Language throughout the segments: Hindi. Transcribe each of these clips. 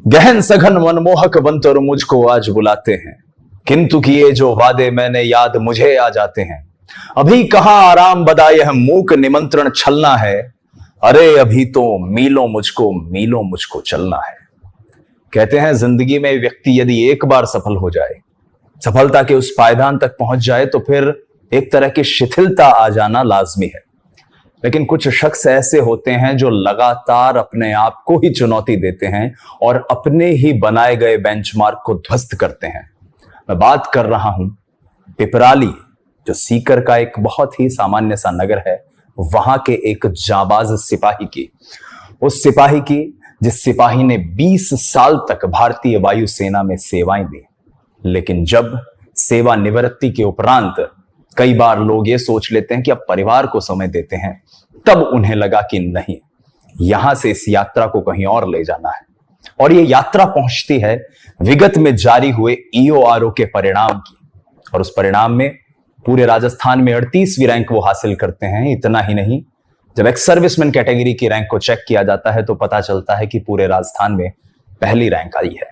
गहन सघन मनमोहक बनकर मुझको आज बुलाते हैं, किंतु किए जो वादे मैंने याद मुझे आ जाते हैं। अभी कहां आराम बदा यह मूक निमंत्रण छलना है, अरे अभी तो मीलों मुझको चलना है। कहते हैं जिंदगी में व्यक्ति यदि एक बार सफल हो जाए, सफलता के उस पायदान तक पहुंच जाए, तो फिर एक तरह की शिथिलता आ जाना लाजमी है। लेकिन कुछ शख्स ऐसे होते हैं जो लगातार अपने आप को ही चुनौती देते हैं और अपने ही बनाए गए बेंचमार्क को ध्वस्त करते हैं। मैं बात कर रहा हूं पिपराली, जो सीकर का एक बहुत ही सामान्य सा नगर है, वहां के एक जाबाज सिपाही की। उस सिपाही की जिस सिपाही ने 20 साल तक भारतीय वायुसेना में सेवाएं दी, लेकिन जब सेवा निवृत्ति के उपरांत कई बार लोग ये सोच लेते हैं कि अब परिवार को समय देते हैं, तब उन्हें लगा कि नहीं, यहां से इस यात्रा को कहीं और ले जाना है। और ये यात्रा पहुंचती है विगत में जारी हुए ईओआरओ के परिणाम की, और उस परिणाम में पूरे राजस्थान में 38वीं रैंक वो हासिल करते हैं। इतना ही नहीं, जब एक्स सर्विसमैन कैटेगरी की रैंक को चेक किया जाता है तो पता चलता है कि पूरे राजस्थान में पहली रैंक आई है।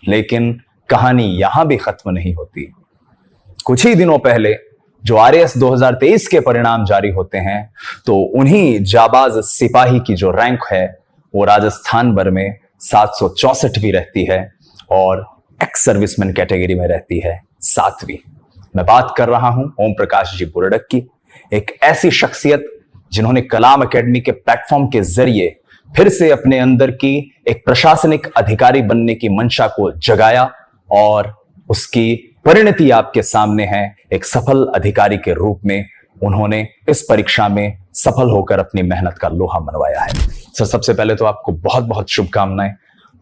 लेकिन कहानी यहां भी खत्म नहीं होती। कुछ ही दिनों पहले जो आरएएस 2023 के परिणाम जारी होते हैं, तो उन्हीं जाबाज सिपाही की जो रैंक है वो राजस्थान भर में 764वीं रहती है और एक्स सर्विसमैन कैटेगरी में रहती है 7वीं। मैं बात कर रहा हूं ओम प्रकाश जी बुरडक की, एक ऐसी शख्सियत जिन्होंने कलाम एकेडमी के प्लेटफॉर्म के जरिए फिर से अपने अंदर की एक प्रशासनिक अधिकारी बनने की मंशा को जगाया, और उसकी परिणति आपके सामने है। एक सफल अधिकारी के रूप में उन्होंने इस परीक्षा में सफल होकर अपनी मेहनत का लोहा मनवाया है। सर, सबसे पहले तो आपको बहुत बहुत शुभकामनाएं,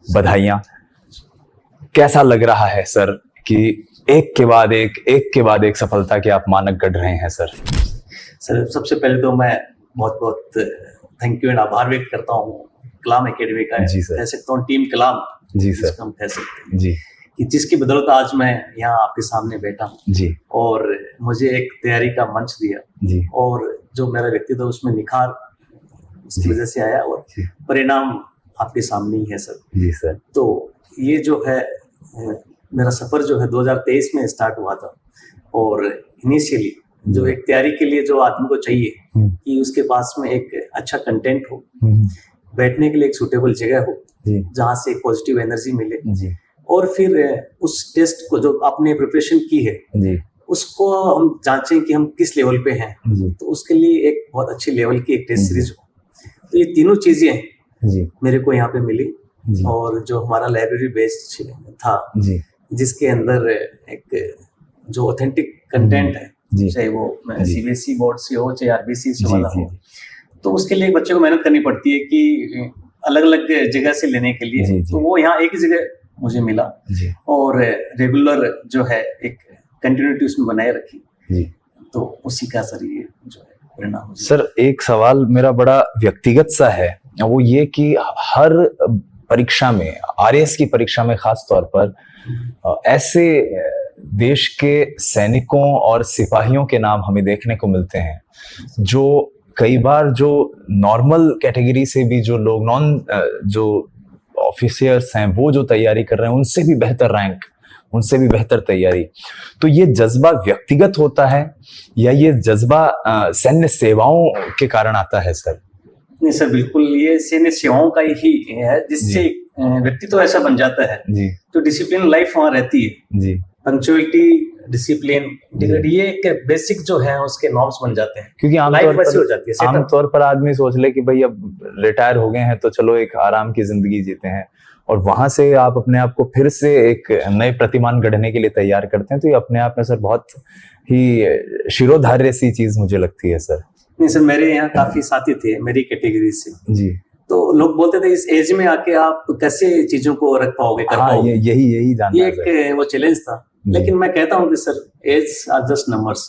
बधाइयां। कैसा लग रहा है सर कि एक के बाद एक सफलता के आप मानक गढ़ रहे हैं? सर सबसे पहले तो मैं बहुत बहुत थैंक यू एंड आभार व्यक्त करता हूँ कलाम एकेडमी का। जी सर। कह सकता हूँ टीम कलाम, जी सर, हम कह सकते हैं जी, कि जिसकी बदौलत आज मैं यहाँ आपके सामने बैठा हूँ जी, और मुझे एक तैयारी का मंच दिया, जी, और जो मेरा व्यक्तित्व उसमें निखार उसकी वजह से आया, और परिणाम आपके सामने ही है सर। जी सर। तो ये जो है मेरा सफर जो है 2023 में स्टार्ट हुआ था, और इनिशियली जो एक तैयारी के लिए जो आदमी को चाहिए कि उसके पास में एक अच्छा कंटेंट हो, बैठने के लिए एक सूटेबल जगह हो जहाँ से एक पॉजिटिव एनर्जी मिले, और फिर उस टेस्ट को जो आपने प्रिपरेशन की है उसको हम जांचें कि हम किस लेवल पे हैं। तो उसके लिए एक बहुत अच्छी लेवल की एक टेस्ट सीरीज हो। तो ये तीनों चीजें मेरे को यहाँ पे मिली, और जो हमारा लाइब्रेरी बेस्ड था जिसके अंदर एक जो ऑथेंटिक कंटेंट है, चाहे वो सीबीएसई बोर्ड से हो चाहे आरबीसी से वाला हो, तो उसके लिए बच्चे को मेहनत करनी पड़ती है कि अलग अलग जगह से लेने के लिए। तो वो यहाँ एक ही जगह मुझे मिला, और रेगुलर जो है एक कंटिन्यूटी उसमें बनाए रखी। तो उसी का सर ये जो है परिणाम। सर, एक सवाल मेरा बड़ा व्यक्तिगत सा है, वो ये कि हर परीक्षा में, आरएएस की परीक्षा में खास तौर पर ऐसे देश के सैनिकों और सिपाहियों के नाम हमें देखने को मिलते हैं जो कई बार जो नॉर्मल कैटेगरी से भी जो लोग जो ऑफिसर्स हैं वो जो तैयारी कर रहे हैं उनसे भी बेहतर रैंक, उनसे भी बेहतर तैयारी। तो ये जज्बा व्यक्तिगत होता है या ये जज्बा सैन्य सेवाओं के कारण आता है? सर नहीं सर, बिल्कुल ये सैन्य सेवाओं का ही है जिससे व्यक्ति तो ऐसा बन जाता है जी, तो डिसिप्लिन लाइफ वहाँ रहती है जी, पंक्चुअलिटी, डिसिप्लिन, इंटीग्रिटी, ये एक बेसिक जो है उसके नॉर्म्स बन जाते हैं, क्योंकि आमतौर पर आदमी सोच ले कि भाई अब रिटायर हो गए हैं तो चलो एक आराम की जिंदगी जीते हैं, और वहां से आप अपने आप को फिर से एक नए प्रतिमान गढ़ने के लिए तैयार करते हैं। तो ये अपने आप में सर बहुत ही शिरोधार्य सी चीज मुझे लगती है। सर नहीं सर, मेरे यहाँ काफी साथी थे मेरी कैटेगरी से जी, तो लोग बोलते थे इस एज में आके आप कैसे चीजों को रख पाओगे, कर पाओगे। यही जानना ये एक वो चैलेंज था, लेकिन मैं कहता हूँ कि sir ages are just numbers.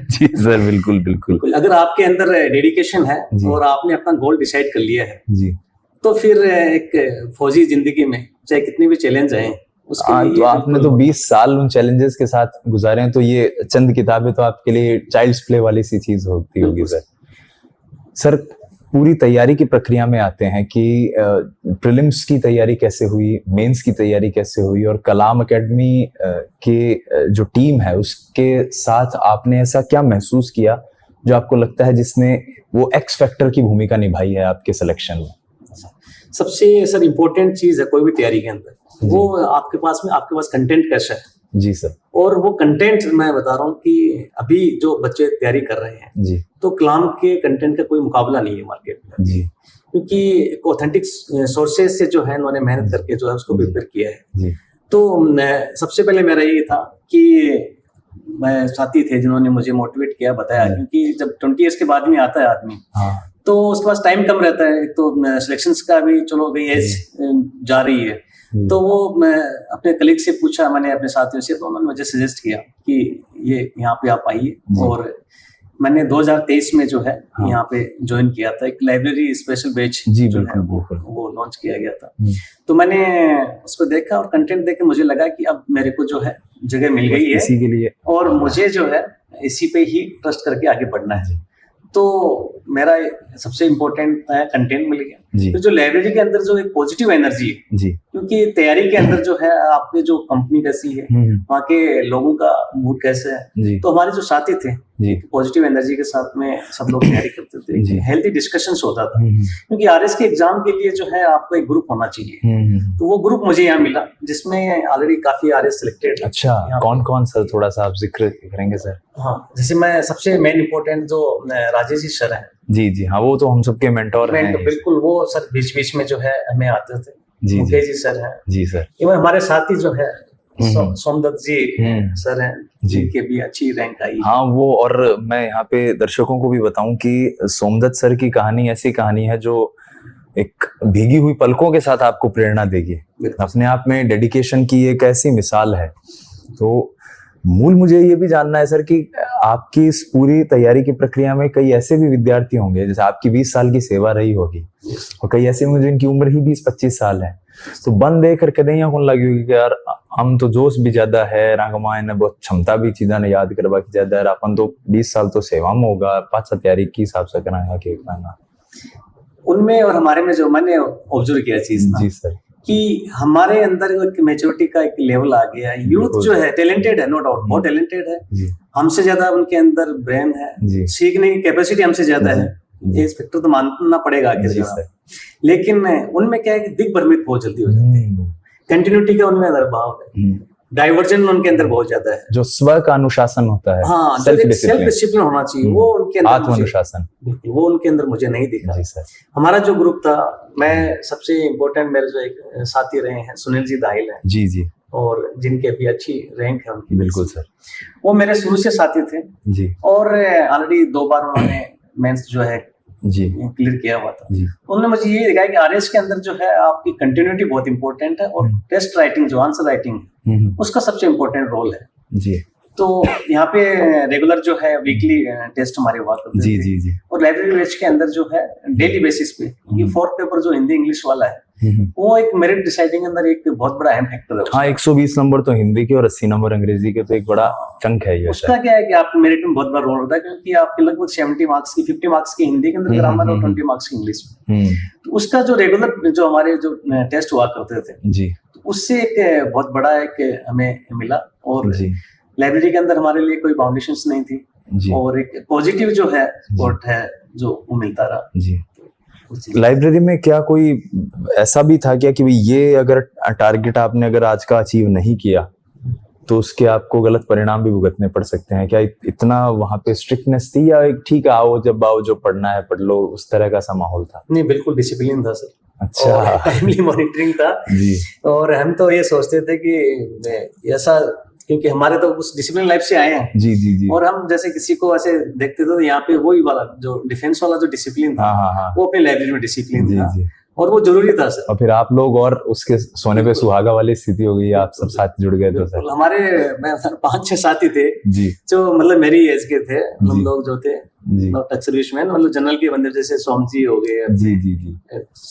जी सर, बिल्कुल बिल्कुल। अगर आपके अंदर डेडिकेशन है और आपने अपना गोल डिसाइड कर लिया है जी, तो फिर एक फौजी जिंदगी में चाहे कितनी भी चैलेंज आए तो आपने तो 20 साल उन चैलेंजेस के साथ गुजारे हैं, तो ये चंद किताबें तो आपके लिए चाइल्ड्स प्ले वाली सी चीज होती होगी। सर पूरी तैयारी की प्रक्रिया में आते हैं कि प्रीलिम्स की तैयारी कैसे हुई, मेंस की तैयारी कैसे हुई, और कलाम एकेडमी के जो टीम है उसके साथ आपने ऐसा क्या महसूस किया जो आपको लगता है जिसने वो एक्स फैक्टर की भूमिका निभाई है आपके सिलेक्शन में? सबसे सर इम्पोर्टेंट चीज है कोई भी तैयारी के अंदर, वो आपके पास कंटेंट कैसा है। जी सर। और वो कंटेंट मैं बता रहा हूँ कि अभी जो बच्चे तैयारी कर रहे हैं जी, तो कलाम के कंटेंट का कोई मुकाबला नहीं है मार्केट में जी, क्योंकि ऑथेंटिक सोर्सेज से जो है उन्होंने मेहनत करके जो है उसको प्रिपेयर किया है। जी, तो सबसे पहले मेरा ये था कि मैं साथी थे जिन्होंने मुझे मोटिवेट किया, बताया, क्योंकि जब 20 ईयर्स के बाद में आता है आदमी हाँ, तो उसके पास टाइम कम रहता है, तो सिलेक्शंस का भी चलो गई एज जा रही है। तो वो मैं अपने कलीग से पूछा, मैंने अपने साथियों से, तो उन्होंने मुझे सजेस्ट किया कि ये यहाँ पे आप आइए, और मैंने 2023 में जो है यहाँ पे ज्वाइन किया था। एक लाइब्रेरी स्पेशल बैच जो है वो लॉन्च किया गया था। तो मैंने उसको देखा और कंटेंट देख के मुझे लगा कि अब मेरे को जो है जगह मिल गई है इसी के लिए, और मुझे जो है इसी पे ही ट्रस्ट करके आगे बढ़ना है। तो मेरा सबसे इम्पोर्टेंट कंटेंट मिल गया। तो जो लाइब्रेरी के अंदर जो एक पॉजिटिव एनर्जी है जी, क्योंकि तैयारी के अंदर जो है आपकी जो कंपनी कैसी है, वहाँ के लोगों का मूड कैसे है, तो हमारे जो साथी थे पॉजिटिव एनर्जी के साथ में सब लोग तैयारी करते थे, हेल्थी डिस्कशंस होता था। क्योंकि आरएस के एग्जाम के लिए जो है आपको एक ग्रुप होना चाहिए, तो वो ग्रुप मुझे यहाँ मिला जिसमें ऑलरेडी काफी आरएस सिलेक्टेड। अच्छा, कौन कौन सर, थोड़ा सा आप जिक्र करेंगे सर? हाँ, जैसे मैं सबसे मेन इम्पोर्टेंट जो राजेश जी सर है। जी जी हाँ, वो तो हम सबके मेंटोर हैं। बिल्कुल, वो सर बीच बीच में जो है हमें आते थे। जी मुकेश जी सर हैं। जी सर। इवन हमारे साथी जो है सोमदत्त जी सर हैं, जिनके भी अच्छी रैंक आई। हाँ, वो, और मैं यहाँ पे दर्शकों को भी बताऊं कि सोमदत्त सर की कहानी ऐसी कहानी है जो एक भीगी हुई पलकों के साथ आपको प्रेरणा देगी। अपने आप में डेडिकेशन की एक ऐसी मिसाल है। तो मूल मुझे ये भी जानना है सर कि आपकी इस पूरी तैयारी की प्रक्रिया में कई ऐसे भी विद्यार्थी होंगे, जैसे आपकी 20 साल की सेवा रही होगी, और कई ऐसे होंगे जिनकी उम्र ही 20-25 साल है। तो बंद देख कर कदे कौन लगी होगी कि यार हम तो जोश भी ज्यादा है, रागमायन बहुत क्षमता भी चीजा ने याद करवा की ज्यादा है, अपन तो 20 साल तो सेवा में होगा, पाछा तैयारी की हिसाब से कराएगा के करना। उनमें और हमारे में जो मैंने ऑब्जर्व किया चीज जी सर, कि हमारे अंदर एक मैच्योरिटी का एक लेवल आ गया है। यूथ जो है टैलेंटेड है, नो डाउट, बहुत टैलेंटेड है, हमसे ज्यादा उनके अंदर ब्रेन है, सीखने की कैपेसिटी हमसे ज्यादा है, ये फैक्टर तो मानना पड़ेगा आखिर। लेकिन उनमें क्या है कि दिग्भ्रमित बहुत जल्दी हो जाते हैं, कंटिन्यूटी का उनमें अभाव है, डाइवर्जन उनके अंदर बहुत ज्यादा है। जो स्व का अनुशासन होता है, हाँ, सेल्फ डिसिप्लिन होना चाहिए, वो उनके अंदर, आत्म अनुशासन, वो उनके अंदर मुझे नहीं दिखा। हमारा जो ग्रुप था, मैं सबसे इम्पोर्टेंट मेरे जो एक साथी रहे हैं सुनील जी दाहिल है जी जी, और जिनके भी अच्छी रैंक है उनकी। बिल्कुल सर, वो मेरे शुरू से साथी थे जी, और ऑलरेडी 2 बार उन्होंने मेंस जो है जी क्लियर किया हुआ था। उन्होंने मुझे ये दिखाया कि आरएस के अंदर जो है आपकी कंटिन्यूटी बहुत इंपॉर्टेंट है, और टेस्ट राइटिंग जो आंसर राइटिंग उसका सबसे इम्पोर्टेंट रोल है जी। तो यहाँ पे रेगुलर जो है वीकली टेस्ट हमारे हुआ करते जी जी जी, और लाइब्रेरी बैच के अंदर जो है डेली बेसिस पे ये 4th पेपर जो हिंदी इंग्लिश वाला है वो एक मेरिट डिसाइडिंग अंदर एक बहुत बड़ा अहम फैक्टर है। हाँ, 120 नंबर तो हिंदी के और 80 नंबर अंग्रेजी के, तो एक बड़ा चंक है ये। उसका क्या है कि आपके मेरिट में बहुत बड़ा रोल होता है, क्योंकि आपके लगभग 70 मार्क्स की 50 मार्क्स की हिंदी के अंदर ग्रामर और 20 मार्क्स की इंग्लिश में। तो उसका जो रेगुलर जो हमारे जो टेस्ट हुआ करते थे जी, उससे एक बहुत बड़ा एक हमें मिला, और लाइब्रेरी के अंदर हमारे लिए कोई बाउंडेशंस नहीं थी, और एक पॉजिटिव जो है सपोर्ट है जो वो मिलता रहा जी। लाइब्रेरी में क्या कोई ऐसा भी था क्या कि भाई ये अगर टारगेट आपने अगर आज का अचीव नहीं किया तो उसके आपको गलत परिणाम भी भुगतने पड़ सकते हैं? क्या इतना वहां पे स्ट्रिक्टनेस थी, या ठीक है आओ जो पढ़ना है पढ़ लो, उस तरह का सा माहौल था? नहीं, बिल्कुल डिसिप्लिन था सर। अच्छा, टाइमली मॉनिटरिंग था जी। और हम तो ये सोचते थे कि ऐसा, क्योंकि हमारे तो उस डिसिप्लिन लाइफ से आए हैं जी जी जी, और हम जैसे किसी को ऐसे देखते थे तो यहाँ पे वही वाला जो डिफेंस वाला जो डिसिप्लिन था वो अपने लाइब्रेरी में डिसिप्लिन था जी, और वो जरूरी था सर। और फिर आप लोग और उसके सोने पे सुहागा वाली स्थिति हो गई, आप सब साथ जुड़ गए तो सर? हमारे 5-6 साथी थे जी, जो मतलब मेरी एज के थे, हम लोग जो थे जी डॉक्टर सर्विसमैन, मतलब जनरल के बंदे जैसे सोम जी हो गए, जी जी जी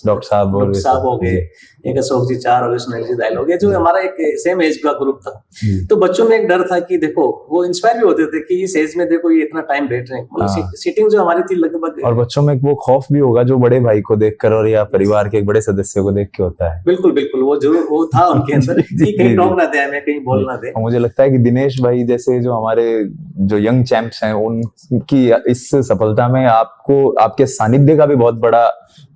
डॉक्टर साहब और डॉक्टर साहब हो गए, एक अशोक जी चार हो गए, सुनील जी दायल हो गए, जो हमारा एक सेम एज का ग्रुप था। जी तो बच्चों में एक डर था कि देखो वो इंस्पायर भी होते थे कि इस एज में देखो ये इतना टाइम बैठ रहे हैं, हाँ। मतलब सीटिंग जो हमारी थी लगभग, और बच्चों में एक वो खौफ भी होगा जो बड़े भाई को देखकर और या परिवार के एक बड़े सदस्य को देख के होता है। बिल्कुल बिल्कुल वो था उनके अंदर जी, कि कहीं जी, टोक ना दे हमें, कहीं बोल ना दे। और मुझे लगता है कि दिनेश भाई जैसे जो हमारे जो यंग चैंप्स हैं उनकी इस सफलता में आपको आपके सानिध्य का भी बहुत बड़ा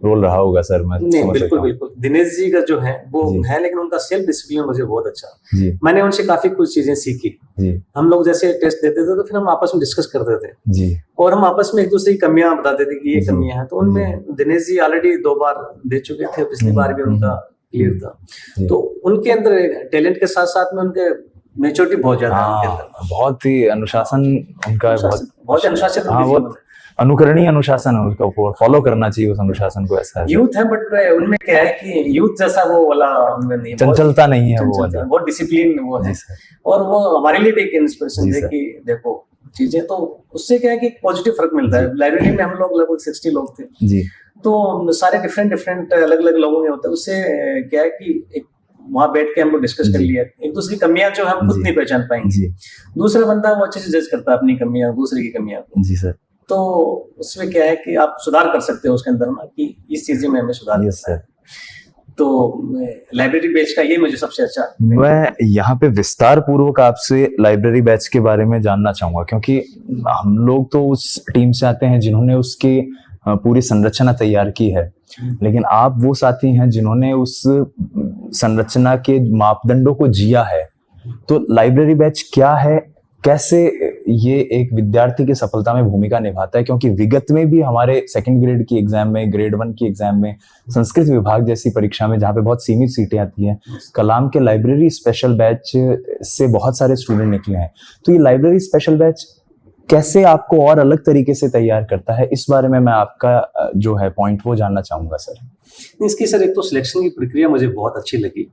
रोल रहा होगा सर। मैं नहीं समझ सकता बिल्कुल हूँ। बिल्कुल, दिनेश जी का जो है वो जी। है, लेकिन उनका सेल्फ डिसिप्लिन मुझे बहुत अच्छा, जी मैंने उनसे काफी कुछ चीजें सीखी। जी हम लोग जैसे टेस्ट देते थे तो फिर हम आपस में डिस्कस करते थे जी और हम आपस में एक दूसरे की कमियां बताते थे कि ये जी, कमियां हैं, तो उनमें दिनेश जी ऑलरेडी 2 बार दे चुके थे, पिछली बार भी उनका क्लियर था। जी। तो उनके अंदर टैलेंट के साथ साथ में उनके मैच्योरिटी बहुत ज्यादा है उनके हाँ अंदर, बहुत ही अनुशासन उनका बहुत अनुशासित हाँ उनके बहुत जीवन में। अनुकरणीय अनुशासन है उसका, फॉलो करना चाहिए उस अनुशासन को। ऐसा है यूथ है बट उनमें क्या है कि यूथ जैसा वो वाला उनमें नहीं है, चंचलता नहीं है वो चंचलता, वाली। बहुत डिसिप्लिन वो है। जी सर और वो हमारे लिए भी एक इंस्पिरेशन जी है सर। कि देखो चीजें तो उससे क्या है कि पॉजिटिव फर्क मिलता है। लाइब्रेरी में हम लोग लगभग 60 लोग थे, जी तो सारे डिफरेंट अलग अलग लोगों में होते हैं। उससे क्या है कि एक वहां बैठ के हम लोग डिस्कस कर जी। लिया, एक दूसरे की कमियां जो हम खुद जी। नहीं पहचान पाएंगे, जी दूसरा बंदा वो अच्छे से जज करता है अपनी कमियां, दूसरे की कमियां को। जी सर तो उसमें क्या है कि आप सुधार कर सकते हो उसके अंदर ना, कि इस चीज में हमें सुधार यस करना है। सर। तो लाइब्रेरी बैच का ये मुझे सबसे अच्छा, मैं यहाँ पे विस्तार पूर्वक आपसे लाइब्रेरी बैच के बारे में जानना चाहूंगा, क्योंकि हम लोग तो उस टीम से आते हैं जिन्होंने उसकी पूरी संरचना तैयार की है, लेकिन आप वो साथी हैं जिन्होंने उस संरचना के मापदंडों को जिया है। तो लाइब्रेरी बैच क्या है, कैसे ये एक विद्यार्थी की सफलता में भूमिका निभाता है? क्योंकि विगत में भी हमारे सेकंड ग्रेड की एग्जाम में, ग्रेड 1 की एग्जाम में, संस्कृत विभाग जैसी परीक्षा में जहाँ पे बहुत सीमित सीटें आती हैं, कलाम के लाइब्रेरी स्पेशल बैच से बहुत सारे स्टूडेंट निकले हैं। तो ये लाइब्रेरी स्पेशल बैच कैसे आपको और अलग तरीके से तैयार करता है, इस बारे में मैं आपका जो है पॉइंट वो जानना चाहूंगा सर। इसकी सर एक तो सिलेक्शन की प्रक्रिया मुझे बहुत अच्छी लगी,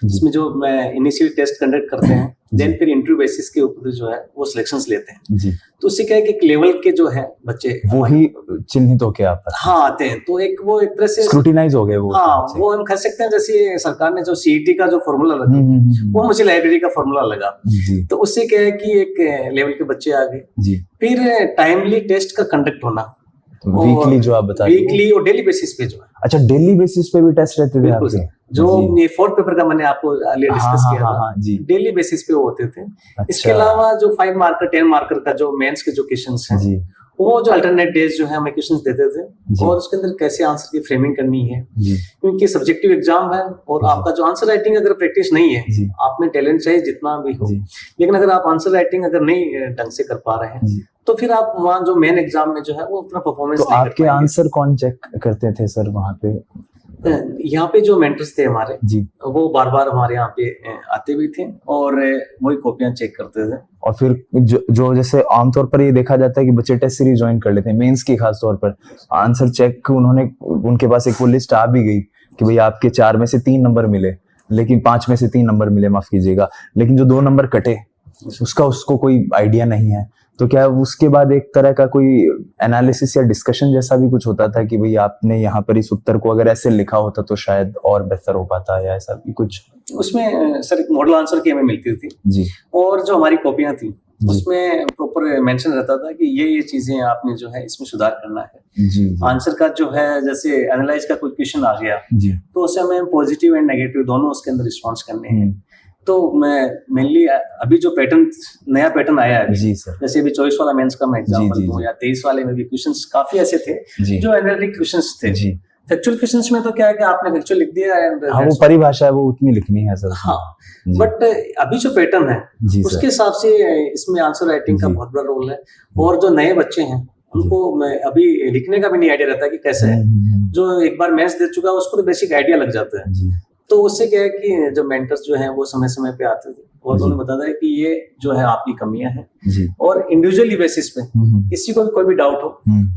इसमें जो मैं इनिशियल टेस्ट कंडक्ट करते हैं, देन फिर इंटरव्यू बेसिस के ऊपर जो है वो सिलेक्शंस लेते हैं जी। तो उससे क्या है कि एक लेवल के जो है बच्चे वो ही चिन्हित होके आप हाँ आते हैं, तो एक वो एक तरह से स्क्रूटिनाइज हो गए वो। हाँ वो हम कह सकते हैं जैसे सरकार ने जो सीईटी का जो फॉर्मूला लगा वो मुझे लाइब्रेरी का फॉर्मूला लगा जी। तो उससे क्या है कि एक लेवल के बच्चे आ गए जी। फिर टाइमली टेस्ट का कंडक्ट होना, तो वीकली जो आप बता रहे हो, वीकली और डेली बेसिस पे जो है। अच्छा डेली बेसिस पे भी टेस्ट रहते थे आपके? जो ये 4th पेपर का मैंने आपको डिस्कस किया था, जी। डेली बेसिस पे वो होते थे। अच्छा। इसके अलावा जो 5 मार्कर 10 मार्कर का जो मेंस के जो क्वेश्चंस हैं जी। वो जो अल्टरनेट डेज जो है हमें क्वेश्चंस देते थे और उसके अंदर कैसे आंसर की फ्रेमिंग करनी है, क्योंकि सब्जेक्टिव एग्जाम है और आपका जो आंसर राइटिंग अगर प्रैक्टिस नहीं है, आप में टैलेंट चाहे जितना भी हो, लेकिन अगर आप आंसर राइटिंग अगर नहीं ढंग से कर पा रहे हैं तो फिर आप वहाँ जो मेन एग्जाम में जो है वो उतना परफॉर्मेंस तो आपके आंसर कौन चेक करते थे सर वहाँ पे? यहाँ पे जो मेंटर्स थे हमारे जी, वो बार बार हमारे यहाँ पे आते भी थे और वही कॉपियां चेक करते थे। और फिर जो जैसे आमतौर पर ये देखा जाता है कि बच्चे टेस्ट सीरीज ज्वाइन कर लेते हैं, मेंस की खास तौर पर आंसर चेक उनके पास एक वो लिस्ट आ भी गई कि भाई आपके 4 में से 3 नंबर मिले, लेकिन 5 में से 3 नंबर मिले, माफ कीजिएगा, लेकिन जो 2 नंबर कटे उसको कोई आइडिया नहीं है। तो क्या उसके बाद एक तरह का कोई एनालिसिस या डिस्कशन जैसा भी कुछ होता था कि भाई आपने यहाँ पर इस उत्तर को अगर ऐसे लिखा होता तो शायद और बेहतर हो पाता, या ऐसा भी कुछ? उसमें सर एक मॉडल आंसर की हमें मिलती थी जी, और जो हमारी कॉपियां थी उसमें प्रॉपर मेंशन रहता था कि ये चीजें आपने जो है इसमें सुधार करना है। जी। आंसर का जो है जैसे एनालाइज का कोई क्वेश्चन आ गया जी, तो उससे हमें पॉजिटिव एंड नेगेटिव दोनों उसके अंदर रिस्पॉन्स करने हैं। तो मैं मेनली अभी जो नया पैटर्न आया है जी सर, जैसे अभी 24 वाला मेंस का मैं एग्जांपल दूं या 23 वाले में भी क्वेश्चंस काफी ऐसे थे जो एनालिटिक क्वेश्चंस थे जी। फैक्चुअल क्वेश्चंस में तो क्या है कि आपने फैक्चुअल लिख दिया है, हाँ वो परिभाषा है वो उतनी लिखनी है सर। हाँ बट अभी जो पैटर्न है उसके हिसाब से इसमें आंसर राइटिंग का बहुत बड़ा रोल है। और जो नए बच्चे हैं उनको अभी लिखने का भी नहीं आइडिया रहता कि कैसे है, जो एक बार मेंस दे चुका है उसको तो बेसिक आइडिया लग जाता है। तो उससे क्या है कि जो मेंटर्स जो हैं वो समय समय पे आते थे और उन्होंने बताया है कि ये जो है आपकी कमियां हैं और इंडिविजुअली बेसिस पे किसी को भी कोई भी डाउट हो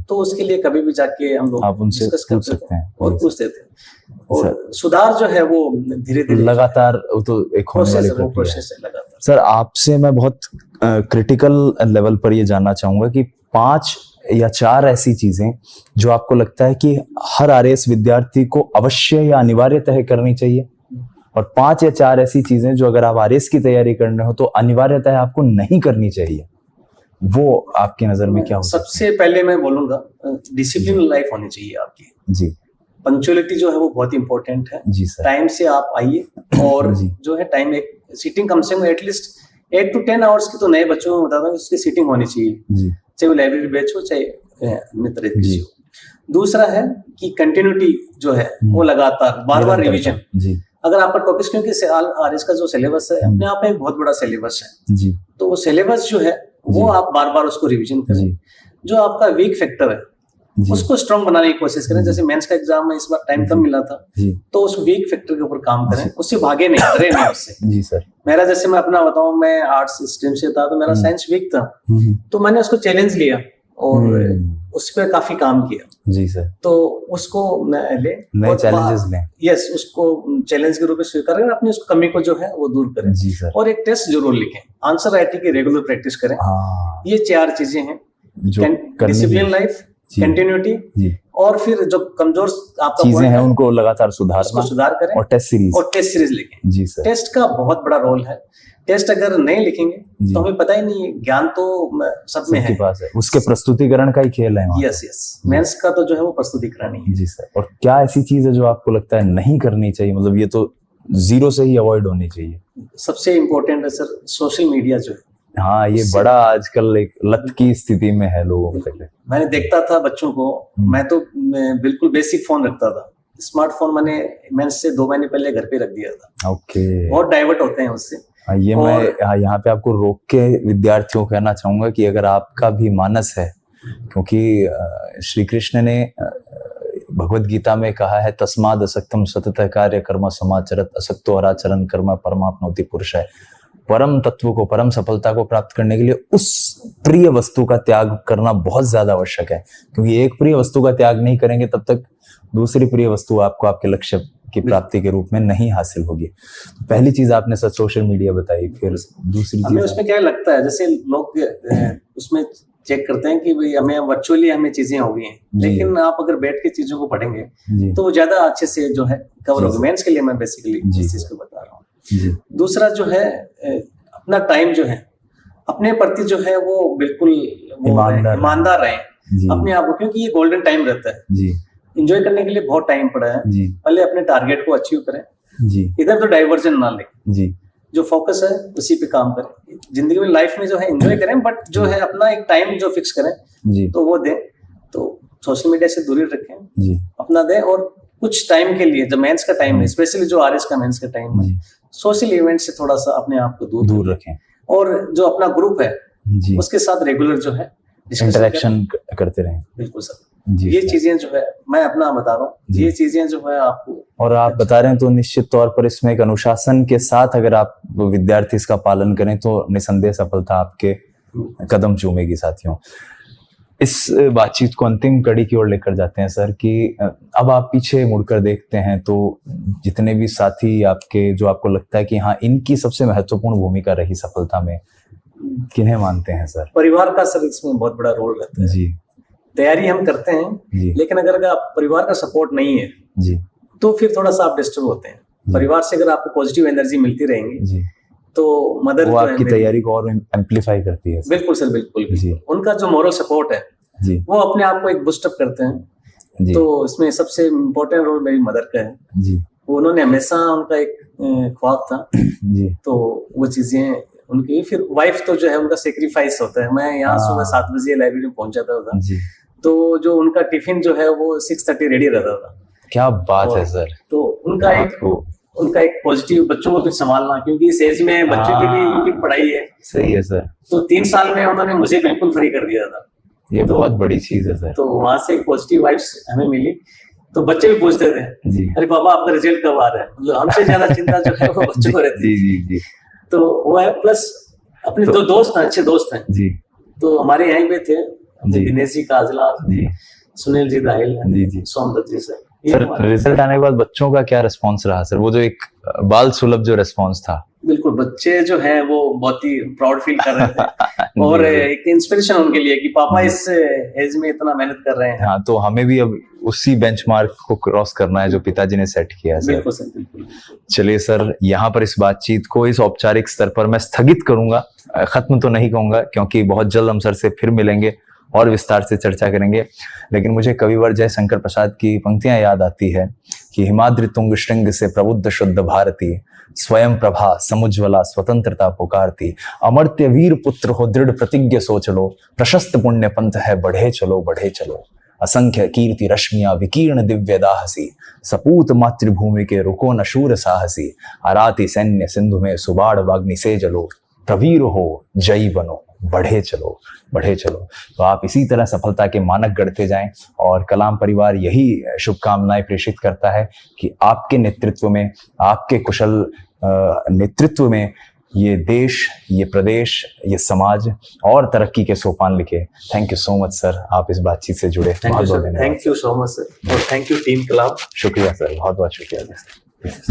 तो उसके लिए कभी भी जाके हम लोग डिस्कस कर सकते हैं और पूछते थे और सुधार जो है वो धीरे धीरे लगातार तो एक होने वाली प्रोसेस है लगातार। सर आपसे मैं बहुत क्रिटिकल लेवल पर ये जानना चाहूंगा कि 5 या 4 ऐसी चीजें जो आपको लगता है कि हर आरएएस विद्यार्थी को अवश्य या अनिवार्यतः करनी चाहिए, और 5 या 4 ऐसी चीजें जो अगर आप आरएएस की तैयारी करने हो तो अनिवार्यतः आपको नहीं करनी चाहिए, वो आपकी नजर में क्या हो? सबसे पहले मैं बोलूंगा डिसिप्लिन लाइफ होनी चाहिए आपकी जी। पंक्चुअलिटी जो है वो बहुत इंपॉर्टेंट है। जी सर। टाइम से आप आइए, और जी। जो है टाइम एक सीटिंग कम से कम एटलीस्ट 8 to 10 आवर्स की तो नए बच्चों को बताता हूँ उसकी सीटिंग होनी चाहिए, जी। चाहे वो लाइब्रेरी बैच हो चाहे अन्य तरह की जी। हो। दूसरा है कि कंटिन्यूटी जो है वो लगातार बार बार रिवीजन। जी। अगर आपका टॉपिक, क्योंकि आरएस का जो सिलेबस है अपने आप में एक बहुत बड़ा सिलेबस है, जी। तो वो सिलेबस जो है वो आप बार बार उसको रिवीजन करें। जी। जो आपका वीक फैक्टर है जी। उसको स्ट्रॉन्ग बनाने की कोशिश करें। जैसे मेंस का एग्जाम में इस बार टाइम कम मिला था, जी। तो उस वीक फैक्टर के ऊपर काम करें, उससे भागे नहीं, डरे नहीं उससे। जी सर। मेरा जैसे मैं अपना बताऊं, मैं आर्ट्स स्ट्रीम से था, तो मेरा साइंस वीक था, तो मैंने उसको चैलेंज लिया और उस पर काफी काम किया। जी सर। तो उसको ले नए चैलेंजेस लें। यस, उसको चैलेंज के रूप में स्वीकार करें, अपनी उस कमी को जो है वो दूर करें। जी सर। और एक टेस्ट जरूर लिखें, आंसर राइटिंग की रेगुलर प्रैक्टिस करें। हाँ। ये 4 चीजें हैं, जो डिसिप्लिन लाइफ, कंटिन्यूटी, और फिर जो कमजोर आपका चीजें हैं उनको लगातार सुधार करें, और टेस्ट सीरीज लिखें। जी सर। टेस्ट का बहुत बड़ा रोल है। टेस्ट अगर नहीं लिखेंगे तो हमें पता ही नहीं, ज्ञान तो सब में है, पास है, उसके प्रस्तुतिकरण का ही खेल है। यस, मेंस का तो जो है वो प्रस्तुतिकरण ही है। जी सर। और क्या ऐसी चीज है जो आपको लगता है नहीं करनी चाहिए, मतलब ये तो जीरो से ही अवॉइड होनी चाहिए? सबसे इम्पोर्टेंट है सर सोशल मीडिया जो है। हाँ, ये बड़ा आजकल एक लत की स्थिति में है लोगों तक। मैंने देखता था बच्चों को, मैं बिल्कुल बेसिक फोन रखता था, स्मार्टफोन मैंने मेंस से 2 महीने पहले घर पे रख दिया था। ओके। बहुत डाइवर्ट होते हैं उससे। ये मैं यहाँ पे आपको रोक के विद्यार्थियों को कहना चाहूंगा कि अगर आपका भी मानस है, क्योंकि श्री कृष्ण ने भगवत गीता में कहा है, तस्माद असक्तम सतत कार्य कर्म समाचरत असक्तो अराचरण कर्म परमाप्नोति पुरुष है। परम तत्व को, परम सफलता को प्राप्त करने के लिए उस प्रिय वस्तु का त्याग करना बहुत ज्यादा आवश्यक है, क्योंकि एक प्रिय वस्तु का त्याग नहीं करेंगे तब तक दूसरी प्रिय वस्तु आपको आपके लक्ष्य की प्राप्ति के रूप में नहीं हासिल होगी। पहली चीज आपने सर सोशल मीडिया बताई, फिर दूसरी चीज उसमें क्या लगता है, जैसे लोग उसमें चेक करते हैं कि भाई हमें वर्चुअली हमें चीजें हो गई हैं, लेकिन आप अगर बैठ के चीजों को पढ़ेंगे तो वो ज्यादा अच्छे से जो है कवर होगा। मेंस के लिए मैं बेसिकली इस चीज को बता रहा हूँ। दूसरा जो है अपना टाइम जो है अपने प्रति जो है वो बिल्कुल ईमानदार रहे अपने आप को, क्योंकि ये गोल्डन टाइम रहता है जी। एंजॉय करने के लिए बहुत टाइम पड़ा है जी। पहले अपने टारगेट को अचीव करें जी। इधर तो डाइवर्जन ना लें जी। जो फोकस है उसी पे काम करें। जिंदगी में लाइफ में जो है एंजॉय करें, बट जो है अपना एक टाइम जो फिक्स करें जी। तो वो दें। तो सोशल मीडिया से दूरी रखें जी। अपना दें, और कुछ टाइम के लिए, जब मेंस का टाइम है, स्पेशली जो आरएस का मेंस का टाइम है, सोशल इवेंट से थोड़ा सा अपने आप को दूर रखें, और जो अपना ग्रुप है जी। उसके साथ रेगुलर जो है इंटरेक्शन करते रहें। बिल्कुल सर जी। ये चीजें जो है मैं अपना बता रहा हूँ, ये चीजें जो है आपको, और आप बता रहे हैं तो निश्चित तौर पर इसमें एक अनुशासन के साथ अगर आप विद्यार्थी इसका पालन करें तो निसंदेह सफलता आपके कदम चूमेगी। साथियों, इस बातचीत को अंतिम कड़ी की ओर लेकर जाते हैं सर, कि अब आप पीछे मुड़कर देखते हैं तो जितने भी साथी आपके, जो आपको लगता है कि हाँ इनकी सबसे महत्वपूर्ण भूमिका रही सफलता में, किन्हें मानते हैं सर? परिवार का सर इसमें बहुत बड़ा रोल रहता है जी। तैयारी हम करते हैं लेकिन अगर आप परिवार का सपोर्ट नहीं है जी, तो फिर थोड़ा सा आप डिस्टर्ब होते हैं। परिवार से अगर आपको पॉजिटिव एनर्जी मिलती रहेंगी जी, तो मदर वो आपकी तैयारी को और एम्प्लीफाई करती है। बिल्कुल सर, बिल्कुल जी। उनका जो मॉरल सपोर्ट है जी, वो अपने आप को एक बूस्ट अप करते हैं जी। तो इसमें सबसे इम्पोर्टेंट रोल मेरी मदर का है जी। वो उन्होंने हमेशा, उनका एक ख्वाब था जी, तो वो चीजें उनकी। फिर वाइफ तो जो है उनका सेक्रीफाइस होता है। मैं यहाँ सुबह 7 बजे लाइब्रेरी में पहुंच जाता था जी, तो जो उनका टिफिन जो है वो 6:30 रेडी रहता था। क्या बात है सर। तो उनका एक पॉजिटिव, बच्चों को फिर संभालना, क्योंकि इस एज में बच्चों की भी उनकी पढ़ाई है। सही है सर। तो 3 साल में उन्होंने मुझे बिल्कुल फ्री कर दिया था। ये तो बहुत बड़ी चीज है सर। तो वहां से एक पॉजिटिव वाइब्स हमें मिली। तो बच्चे भी पूछते थे जी, अरे पापा आपका रिजल्ट कब आ रहा है? मतलब हमसे ज्यादा चिंता जो है वो बच्चों को रहती है जी। तो वो है, प्लस अपने 2 दोस्त हैं, अच्छे दोस्त हैं जी। तो हमारे यहीं पे थे दिनेश जी काजला जी, सुनील जी दाहिल जी, सोमदत्त जी सर। रिजल्ट आने के बाद बच्चों का क्या रिस्पांस रहा सर? वो जो एक बाल सुलभ जो रिस्पांस था बिल्कुल, बच्चे जो हैं वो बहुत ही प्राउड फील कर रहे थे और एक इंस्पिरेशन उनके लिए कि पापा इस एज में इतना मेहनत कर रहे हैं। हाँ, तो हमें भी अब उसी बेंचमार्क को क्रॉस करना है जो पिताजी ने सेट किया है सर। बिल्कुल सर, बिल्कुल। चलिए सर, यहाँ पर इस बातचीत को इस औपचारिक स्तर पर मैं स्थगित करूंगा, खत्म तो नहीं कहूंगा, क्योंकि बहुत जल्द हम सर से फिर मिलेंगे और विस्तार से चर्चा करेंगे। लेकिन मुझे कविवर जयशंकर प्रसाद की पंक्तियां याद आती है कि हिमाद्रि तुंग श्रृंग से प्रबुद्ध शुद्ध भारती, स्वयं प्रभा समुज्वला स्वतंत्रता पुकारती, अमर्त्य वीर पुत्र हो दृढ़ प्रतिज्ञ सोच लो, प्रशस्त पुण्य पंथ है बढ़े चलो बढ़े चलो, असंख्य कीर्ति रश्मियां विकीर्ण दिव्य दाहसी, सपूत मातृभूमि के रुको न शूर साहसी, अराती सैन्य सिंधु में सुबाड़ वाग्नि से जलो, प्रवीर हो जयी बनो बढ़े चलो बढ़े चलो। तो आप इसी तरह सफलता के मानक गढ़ते जाएं और कलाम परिवार यही शुभकामनाएं प्रेषित करता है कि आपके नेतृत्व में, आपके कुशल नेतृत्व में ये देश, ये प्रदेश, ये समाज और तरक्की के सोपान लिखे। Thank you so much sir, आप इस बातचीत से जुड़े। Thank you so much sir और थैंक यू टीम कलाम। शुक्रिया सर, बहुत बहुत शुक्रिया।